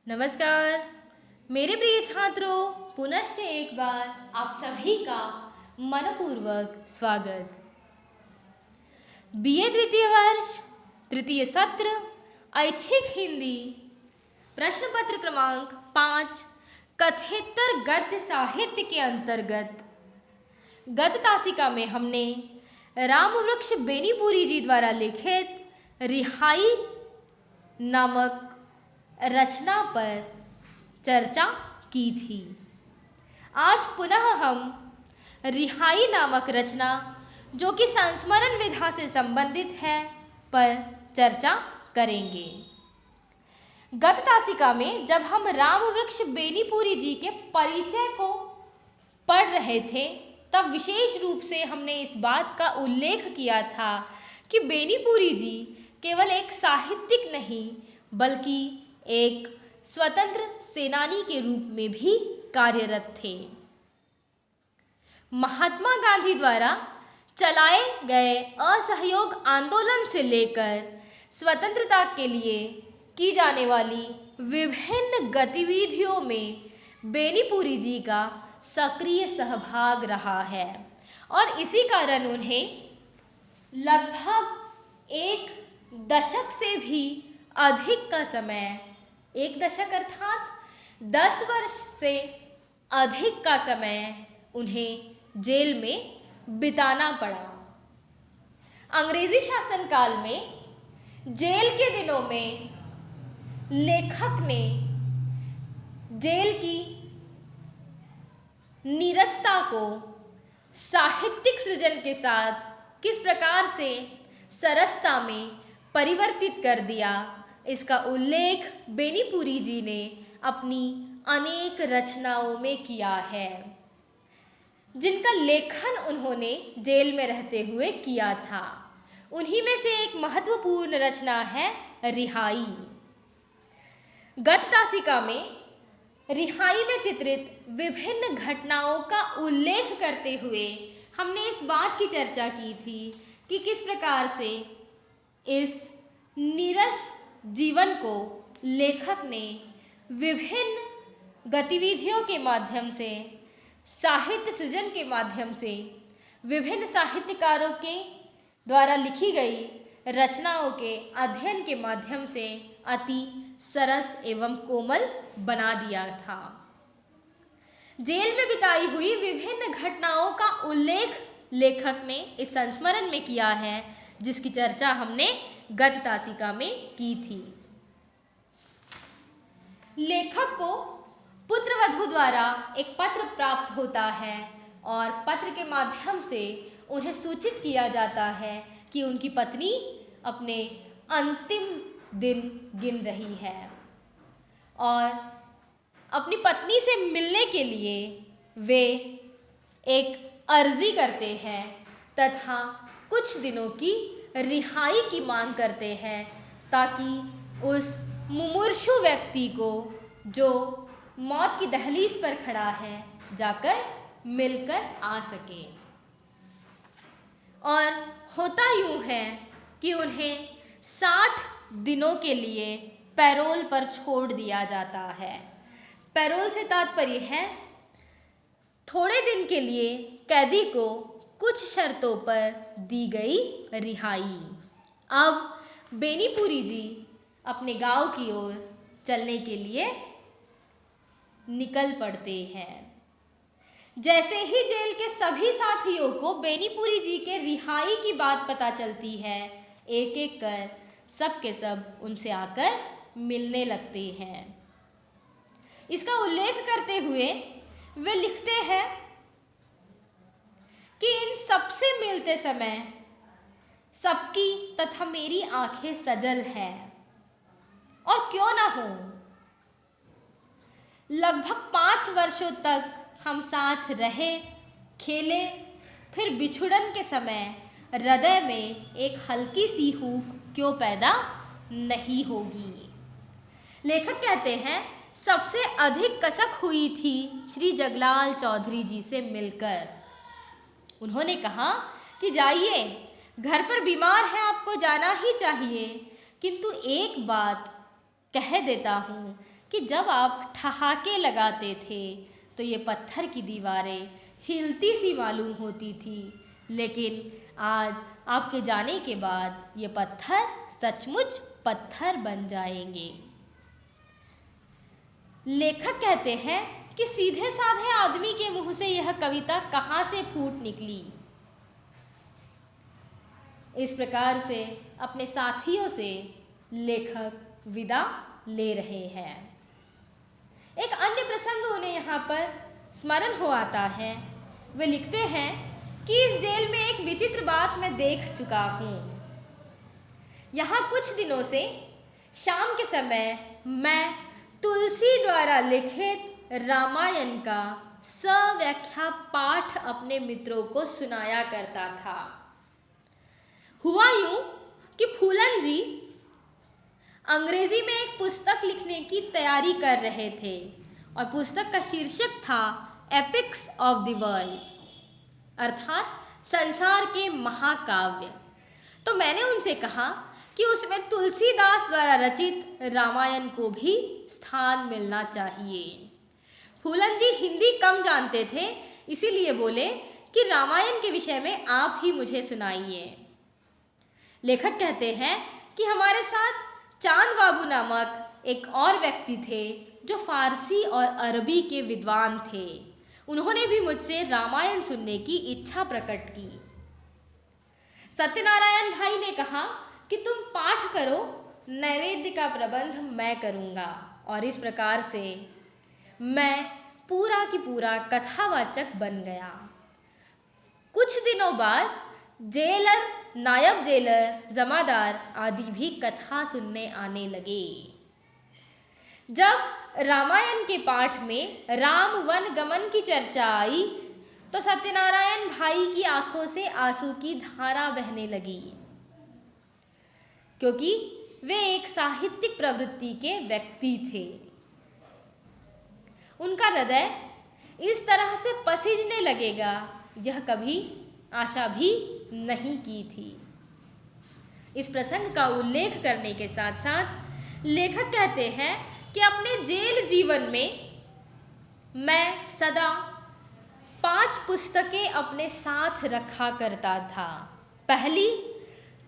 नमस्कार मेरे प्रिय छात्रों, पुनश्च एक बार आप सभी का मनपूर्वक स्वागत। बीए द्वितीय वर्ष तृतीय सत्र ऐच्छिक हिंदी प्रश्न पत्र क्रमांक 5 कथेतर गद्य साहित्य के अंतर्गत गद्य तासिका में हमने रामवृक्ष बेनीपुरी जी द्वारा लिखित रिहाई नामक रचना पर चर्चा की थी। आज पुनः हम रिहाई नामक रचना, जो कि संस्मरण विधा से संबंधित है, पर चर्चा करेंगे। गत तासिका में जब हम रामवृक्ष बेनीपुरी जी के परिचय को पढ़ रहे थे, तब विशेष रूप से हमने इस बात का उल्लेख किया था कि बेनीपुरी जी केवल एक साहित्यिक नहीं बल्कि एक स्वतंत्र सेनानी के रूप में भी कार्यरत थे। महात्मा गांधी द्वारा चलाए गए असहयोग आंदोलन से लेकर स्वतंत्रता के लिए की जाने वाली विभिन्न गतिविधियों में बेनीपुरी जी का सक्रिय सहभाग रहा है और इसी कारण उन्हें लगभग एक दशक से भी अधिक का समय, एक दशक अर्थात 10 वर्ष से अधिक का समय उन्हें जेल में बिताना पड़ा। अंग्रेजी शासनकाल में जेल के दिनों में लेखक ने जेल की नीरसता को साहित्यिक सृजन के साथ किस प्रकार से सरसता में परिवर्तित कर दिया, इसका उल्लेख बेनीपुरी जी ने अपनी अनेक रचनाओं में किया है, जिनका लेखन उन्होंने जेल में रहते हुए किया था। उन्हीं में से एक महत्वपूर्ण रचना है रिहाई। गत तासिका में रिहाई में चित्रित विभिन्न घटनाओं का उल्लेख करते हुए हमने इस बात की चर्चा की थी कि किस प्रकार से इस नीरस जीवन को लेखक ने विभिन्न गतिविधियों के माध्यम से, साहित्य सृजन के माध्यम से, विभिन्न साहित्यकारों के द्वारा लिखी गई रचनाओं के अध्ययन के माध्यम से अति सरस एवं कोमल बना दिया था। जेल में बिताई हुई विभिन्न घटनाओं का उल्लेख लेखक ने इस संस्मरण में किया है, जिसकी चर्चा हमने गत तासिका में की थी। लेखक को पुत्रवधू द्वारा एक पत्र प्राप्त होता है और पत्र के माध्यम से उन्हें सूचित किया जाता है कि उनकी पत्नी अपने अंतिम दिन गिन रही है और अपनी पत्नी से मिलने के लिए वे एक अर्जी करते हैं तथा कुछ दिनों की रिहाई की मांग करते हैं, ताकि उस मुमूर्षु व्यक्ति को जो मौत की दहलीज पर खड़ा है जाकर मिलकर आ सके। और होता यूं है कि उन्हें 60 दिनों के लिए पैरोल पर छोड़ दिया जाता है। पैरोल से तात्पर्य है थोड़े दिन के लिए कैदी को कुछ शर्तों पर दी गई रिहाई। अब बेनीपुरी जी अपने गांव की ओर चलने के लिए निकल पड़ते हैं। जैसे ही जेल के सभी साथियों को बेनीपुरी जी के रिहाई की बात पता चलती है, एक एक कर सब के सब उनसे आकर मिलने लगते हैं। इसका उल्लेख करते हुए वे लिखते हैं कि इन सबसे मिलते समय सबकी तथा मेरी आंखें सजल है, और क्यों ना हो। लगभग 5 वर्षों तक हम साथ रहे, खेले, फिर बिछुड़न के समय हृदय में एक हल्की सी हूक क्यों पैदा नहीं होगी। लेखक कहते हैं सबसे अधिक कसक हुई थी श्री जगलाल चौधरी जी से मिलकर। उन्होंने कहा कि जाइए, घर पर बीमार है, आपको जाना ही चाहिए, किंतु एक बात कह देता हूँ कि जब आप ठहाके लगाते थे तो ये पत्थर की दीवारें हिलती सी मालूम होती थी, लेकिन आज आपके जाने के बाद ये पत्थर सचमुच पत्थर बन जाएंगे। लेखक कहते हैं कि सीधे साधे आदमी के मुंह से यह कविता कहाँ से फूट निकली। इस प्रकार से अपने साथियों से लेखक विदा ले रहे हैं। एक अन्य प्रसंग उन्हें यहाँ पर स्मरण हो आता है। वे लिखते हैं कि इस जेल में एक विचित्र बात मैं देख चुका हूँ। यहाँ कुछ दिनों से शाम के समय मैं तुलसी द्वारा लिखित रामायण का सव्याख्या पाठ अपने मित्रों को सुनाया करता था। हुआ यूं कि फूलन जी अंग्रेजी में एक पुस्तक लिखने की तैयारी कर रहे थे और पुस्तक का शीर्षक था एपिक्स ऑफ द वर्ल्ड, अर्थात संसार के महाकाव्य। तो मैंने उनसे कहा कि उसमें तुलसीदास द्वारा रचित रामायण को भी स्थान मिलना चाहिए। फूलन जी हिंदी कम जानते थे, इसीलिए बोले कि रामायण के विषय में आप ही मुझे सुनाइए। लेखक कहते हैं कि हमारे साथ चांद बाबू नामक एक और व्यक्ति थे जो फारसी और अरबी के विद्वान थे। उन्होंने भी मुझसे रामायण सुनने की इच्छा प्रकट की। सत्यनारायण भाई ने कहा कि तुम पाठ करो, नैवेद्य का प्रबंध मैं करूँगा। और इस प्रकार से मैं पूरा की पूरा कथावाचक बन गया। कुछ दिनों बाद जेलर, नायब जेलर, जमादार आदि भी कथा सुनने आने लगे। जब रामायण के पाठ में राम वन गमन की चर्चा आई तो सत्यनारायण भाई की आंखों से आंसू की धारा बहने लगी, क्योंकि वे एक साहित्यिक प्रवृत्ति के व्यक्ति थे। उनका हृदय इस तरह से पसीजने लगेगा यह कभी आशा भी नहीं की थी। इस प्रसंग का उल्लेख करने के साथ साथ लेखक कहते हैं कि अपने जेल जीवन में मैं सदा 5 पुस्तकें अपने साथ रखा करता था। पहली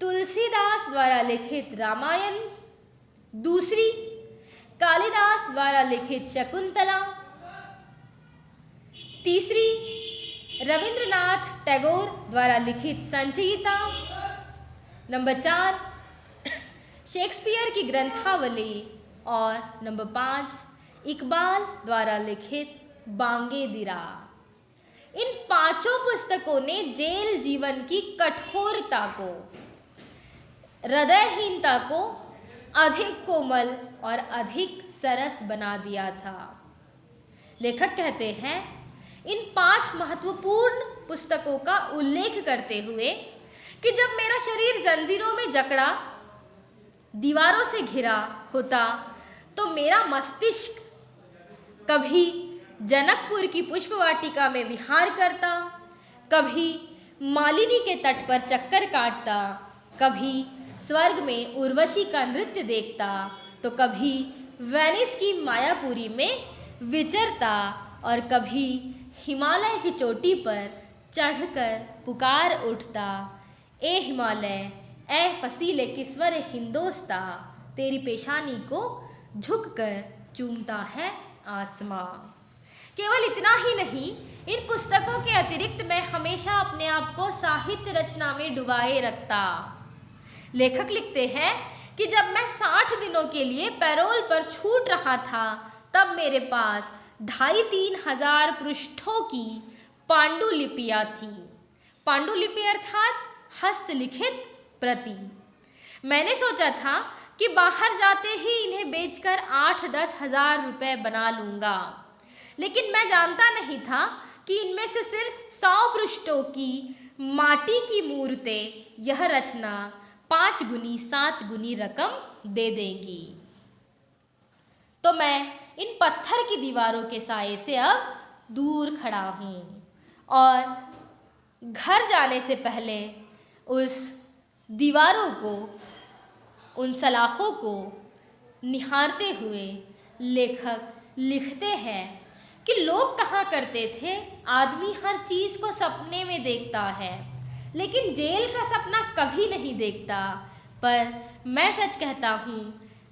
तुलसीदास द्वारा लिखित रामायण, दूसरी कालिदास द्वारा लिखित शकुंतला, तीसरी रविंद्रनाथ टैगोर द्वारा लिखित संचयिता, नंबर 4 शेक्सपियर की ग्रंथावली और नंबर 5 इकबाल द्वारा लिखित बांगे दिरा। इन 5 पुस्तकों ने जेल जीवन की कठोरता को, हृदयहीनता को अधिक कोमल और अधिक सरस बना दिया था। लेखक कहते हैं इन 5 महत्वपूर्ण पुस्तकों का उल्लेख करते हुए कि जब मेरा शरीर जंजीरों में जकड़ा, दीवारों से घिरा होता तो मेरा मस्तिष्क कभी जनकपुर की पुष्प वाटिका में विहार करता, कभी मालिनी के तट पर चक्कर काटता, कभी स्वर्ग में उर्वशी का नृत्य देखता, तो कभी वेनिस की मायापुरी में विचरता और कभी हिमालय की चोटी पर चढ़कर पुकार उठता, ए हिमालय, ए फसीले किस्वर हिंदोस्ता, तेरी पेशानी को झुककर चूमता है आसमां। केवल इतना ही नहीं, इन पुस्तकों के अतिरिक्त मैं हमेशा अपने आप को साहित्य रचना में डुबाए रखता। लेखक लिखते हैं कि जब मैं 60 दिनों के लिए पैरोल पर छूट रहा था तब मेरे पास 2,500-3 हजार पृष्ठों की पांडुलिपियाँ थीं। पांडुलिपि अर्थात हस्तलिखित प्रति। मैंने सोचा था कि बाहर जाते ही इन्हें बेचकर 8-10 हजार रुपये बना लूँगा, लेकिन मैं जानता नहीं था कि इनमें से सिर्फ 100 पृष्ठों की माटी की मूर्तें यह रचना 5 गुनी 7 गुनी रकम दे देंगी। तो मैं इन पत्थर की दीवारों के साए से अब दूर खड़ा हूँ और घर जाने से पहले उस दीवारों को, उन सलाखों को निहारते हुए लेखक लिखते हैं कि लोग कहा करते थे, आदमी हर चीज़ को सपने में देखता है लेकिन जेल का सपना कभी नहीं देखता। पर मैं सच कहता हूँ,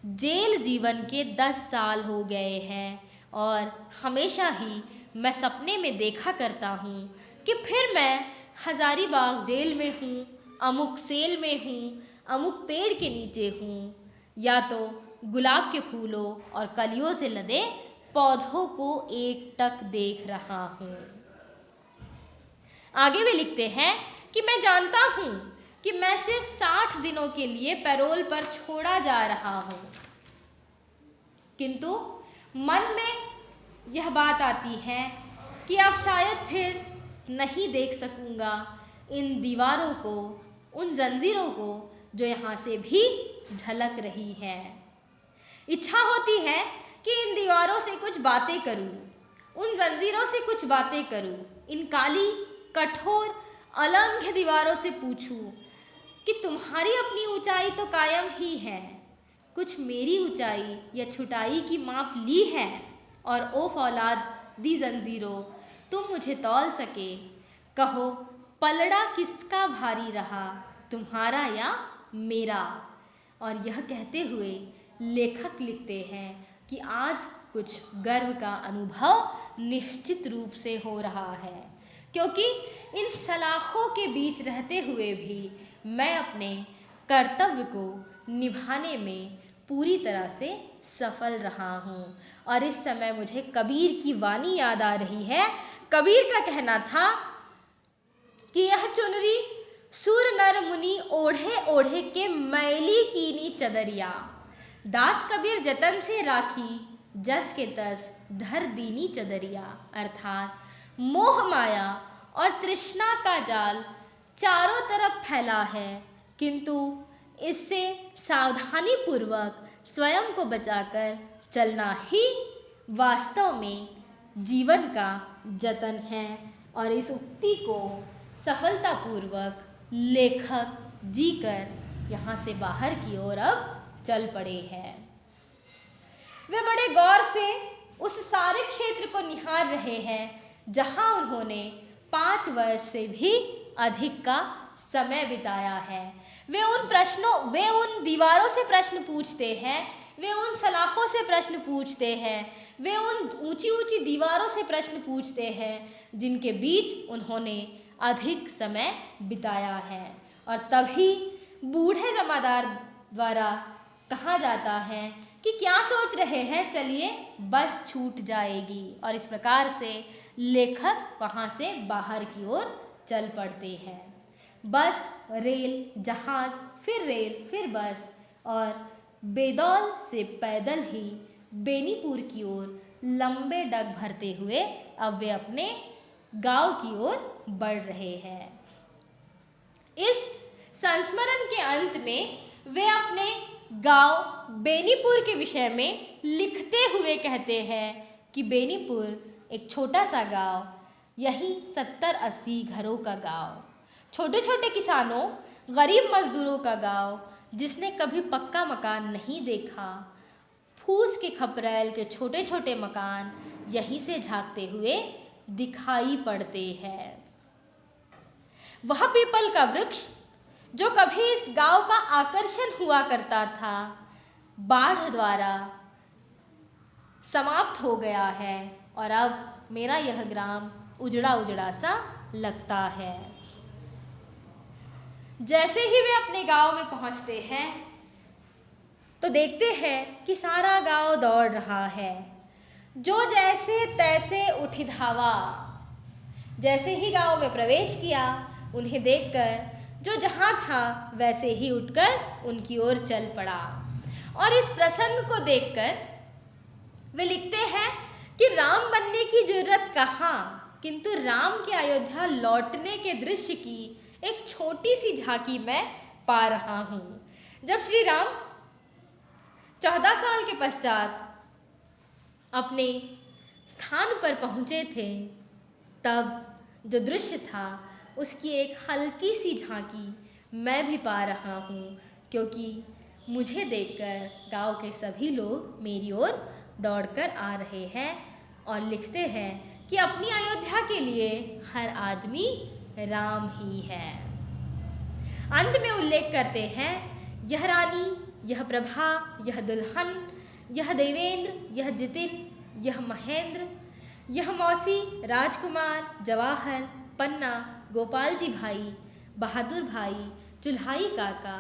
जेल जीवन के 10 साल हो गए हैं और हमेशा ही मैं सपने में देखा करता हूँ कि फिर मैं हज़ारीबाग जेल में हूँ, अमुक सेल में हूँ, अमुक पेड़ के नीचे हूँ, या तो गुलाब के फूलों और कलियों से लदे पौधों को एकटक देख रहा हूँ। आगे वे लिखते हैं कि मैं जानता हूँ कि मैं सिर्फ 60 दिनों के लिए पैरोल पर छोड़ा जा रहा हूँ, किंतु मन में यह बात आती है कि अब शायद फिर नहीं देख सकूँगा इन दीवारों को, उन जंजीरों को जो यहाँ से भी झलक रही है। इच्छा होती है कि इन दीवारों से कुछ बातें करूं, उन जंजीरों से कुछ बातें करूं, इन काली कठोर अलंघ्य दीवारों से पूछूं कि तुम्हारी अपनी ऊंचाई तो कायम ही है, कुछ मेरी ऊंचाई या छुटाई की माप ली है, और ओ फौलाद दी जंजीरों, तुम मुझे तौल सके, कहो पलड़ा किसका भारी रहा, तुम्हारा या मेरा। और यह कहते हुए लेखक लिखते हैं कि आज कुछ गर्व का अनुभव निश्चित रूप से हो रहा है, क्योंकि इन सलाखों के बीच रहते हुए भी मैं अपने कर्तव्य को निभाने में पूरी तरह से सफल रहा हूँ। और इस समय मुझे कबीर की वाणी याद आ रही है। कबीर का कहना था कि यह चुनरी सुर नर मुनि ओढ़े ओढ़े के मैली कीनी चदरिया, दास कबीर जतन से राखी जस के तस धर दीनी चदरिया। अर्थात मोह माया और तृष्णा का जाल चारों तरफ फैला है, किंतु इससे सावधानी पूर्वक स्वयं को बचाकर चलना ही वास्तव में जीवन का जतन है। और इस उक्ति को सफलतापूर्वक लेखक जीकर यहाँ से बाहर की ओर अब चल पड़े हैं। वे बड़े गौर से उस सारे क्षेत्र को निहार रहे हैं जहाँ उन्होंने 5 वर्ष से भी अधिक का समय बिताया है। वे उन दीवारों से प्रश्न पूछते हैं, वे उन सलाखों से प्रश्न पूछते हैं, वे उन ऊंची ऊंची दीवारों से प्रश्न पूछते हैं जिनके बीच उन्होंने अधिक समय बिताया है। और तभी बूढ़े जमादार द्वारा कहा जाता है कि क्या सोच रहे हैं, चलिए बस छूट जाएगी। और इस प्रकार से लेखक वहाँ से बाहर की ओर चल पड़ते हैं। बस, रेल, जहाज़, फिर रेल, फिर बस, और बेदौल से पैदल ही बेनीपुर की ओर लंबे डग भरते हुए अब वे अपने गांव की ओर बढ़ रहे हैं। इस संस्मरण के अंत में वे अपने गांव बेनीपुर के विषय में लिखते हुए कहते हैं कि बेनीपुर एक छोटा सा गांव, यही 70-80 घरों का गांव, छोटे छोटे किसानों, गरीब मजदूरों का गांव, जिसने कभी पक्का मकान नहीं देखा। फूस के खपरेल के छोटे छोटे मकान यहीं से झांकते हुए दिखाई पड़ते हैं। वह पीपल का वृक्ष जो कभी इस गांव का आकर्षण हुआ करता था, बाढ़ द्वारा समाप्त हो गया है और अब मेरा यह ग्राम उजड़ा उजड़ा सा लगता है। जैसे ही वे अपने गांव में पहुंचते हैं तो देखते हैं कि सारा गांव दौड़ रहा है। जो जैसे तैसे उठी धावा। जैसे ही गांव में प्रवेश किया, उन्हें देखकर जो जहाँ था वैसे ही उठकर उनकी ओर चल पड़ा। और इस प्रसंग को देखकर वे लिखते हैं कि राम बनने की जरूरत कहाँ, किंतु राम के अयोध्या लौटने के दृश्य की एक छोटी सी झांकी मैं पा रहा हूँ। जब श्री राम 14 साल के पश्चात अपने स्थान पर पहुँचे थे, तब जो दृश्य था उसकी एक हल्की सी झांकी मैं भी पा रहा हूँ, क्योंकि मुझे देखकर गांव के सभी लोग मेरी ओर दौड़कर आ रहे हैं और लिखते हैं कि अपनी अयोध्या के लिए हर आदमी राम ही है। अंत में उल्लेख करते हैं, यह रानी, यह प्रभा, यह दुल्हन, यह देवेंद्र, यह जितिन, यह महेंद्र, यह मौसी, राजकुमार, जवाहर, पन्ना, गोपाल जी भाई, बहादुर भाई, चुल्हाई काका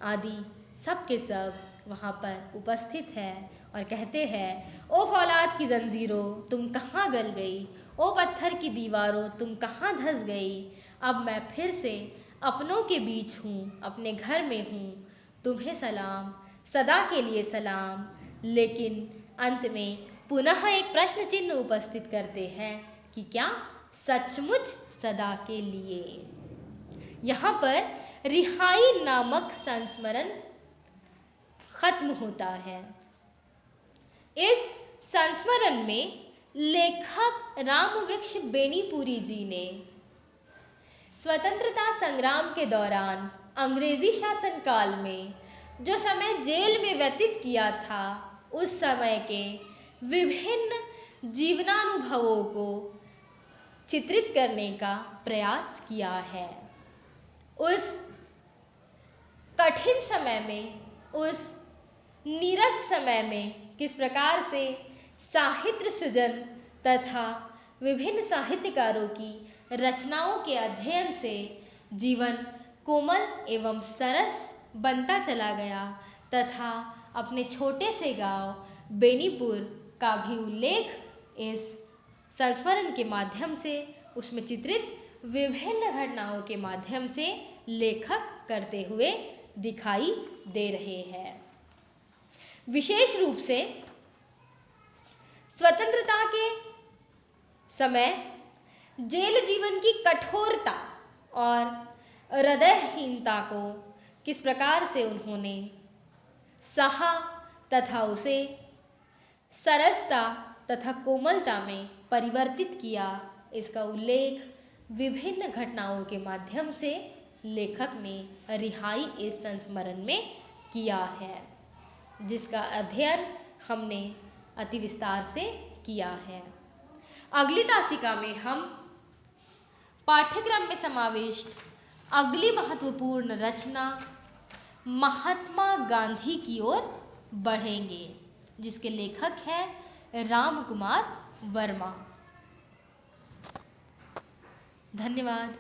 आदि सब के सब वहाँ पर उपस्थित है और कहते हैं, ओ फौलाद की जंजीरों तुम कहाँ गल गई, ओ पत्थर की दीवारों तुम कहाँ धंस गई। अब मैं फिर से अपनों के बीच हूँ, अपने घर में हूँ, तुम्हें सलाम, सदा के लिए सलाम। लेकिन अंत में पुनः एक प्रश्न चिन्ह उपस्थित करते हैं कि क्या सचमुच सदा के लिए। यहाँ पर रिहाई नामक संस्मरण खत्म होता है। इस संस्मरण में लेखक रामवृक्ष बेनीपुरी जी ने स्वतंत्रता संग्राम के दौरान अंग्रेजी शासनकाल में जो समय जेल में व्यतीत किया था, उस समय के विभिन्न जीवनानुभवों को चित्रित करने का प्रयास किया है। उस कठिन समय में, उस नीरस समय में किस प्रकार से साहित्य सृजन तथा विभिन्न साहित्यकारों की रचनाओं के अध्ययन से जीवन कोमल एवं सरस बनता चला गया तथा अपने छोटे से गांव बेनीपुर का भी उल्लेख इस संस्मरण के माध्यम से, उसमें चित्रित विभिन्न घटनाओं के माध्यम से लेखक करते हुए दिखाई दे रहे हैं। विशेष रूप से स्वतंत्रता के समय जेल जीवन की कठोरता और हृदयहीनता को किस प्रकार से उन्होंने सहा तथा उसे सरसता तथा कोमलता में परिवर्तित किया, इसका उल्लेख विभिन्न घटनाओं के माध्यम से लेखक ने रिहाई इस संस्मरण में किया है, जिसका अध्ययन हमने अति विस्तार से किया है। अगली तासिका में हम पाठ्यक्रम में समाविष्ट अगली महत्वपूर्ण रचना महात्मा गांधी की ओर बढ़ेंगे, जिसके लेखक हैं राम कुमार वर्मा। धन्यवाद।